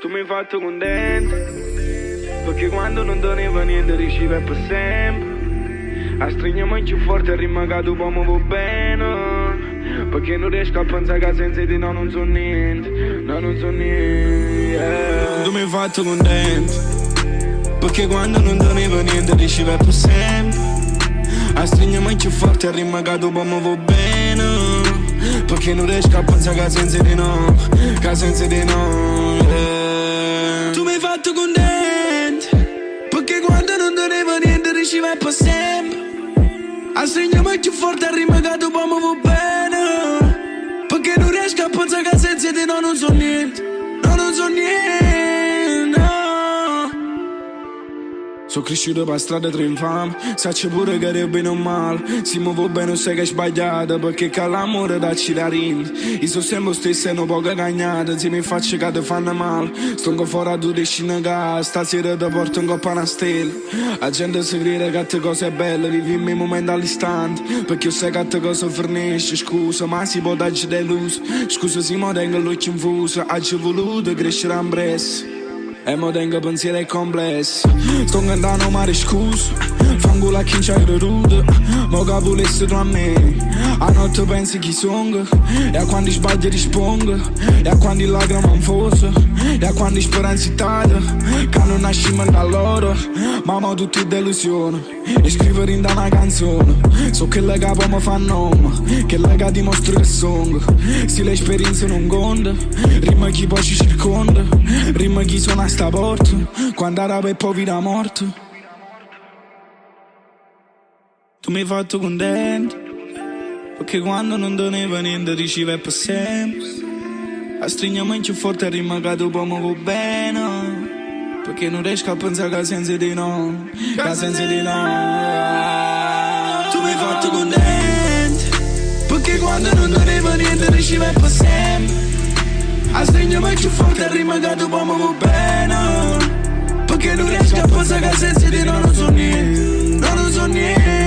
Tu mi hai fatto contento, perché quando non doneva niente riusciva per sempre. A stringermi più forte e rimagato poi mi va bene, perché non riesco a pensare che senza di no non so niente, no non so niente, yeah. Tu mi hai fatto contento, perché quando non doneva niente riusciva per sempre. A stringermi più forte e rimagato poi mi va bene, perché non riesco a pensare che senza di no, che senza di no, yeah. Tu mi hai fatto contento, perché quando non doneva niente riusciva per sempre. A stringermi più forte e rimagato poi mi va bene, perché non riesco a pensare che senza di no non so niente, no non so niente, no. Sono cresciuto per strada tra infame, saccio pure che è bene o male. Se mi va bene sai che è sbagliato, perché che l'amore dacci la rinde. Io sono sempre stesso e non poco cagnato, se mi faccio che ti fanno male. Sto ancora fuori a tu esci in casa, stasera ti porto in coppa una stella. La gente si crede che te cose belle, vivi i miei momenti all'istante, perché io sai che te cose fornisce. Scusa, ma si può darci deluso, scusa se mi tengo l'occhio infuso. Oggi voluto crescere in presso e mo tengo pensieri complessi. Sto cantando mare scusa, fanculo a chi c'ha creduto, mo che volessi tu a me. A notte pensi chi sono, e a quando sbaglio rispondo, e a quando lacrime infoso, e a quando speranza taglio, che non nascimo da loro, ma mo tutti delusione. E scrivere in da una canzone, so che le capo mi fa nome, che le che dimostra che sono. Se le esperienze non conta, rima chi poi ci circonda, rima chi suona sta porta, quando era per poi vita morta. Tu mi hai fatto contento, perché quando non doneva niente riceve per sempre. A stringermi più forte e rimagato poi mi va bene, perché non riesco a pensare che senza di no, che senza di no. Tu mi hai fatto contento, perché quando non doneva niente riceve per sempre. A stringermi più forte e rimagato poi mi va bene, perché non riesco a pensare che senza di no non so niente, no non so niente.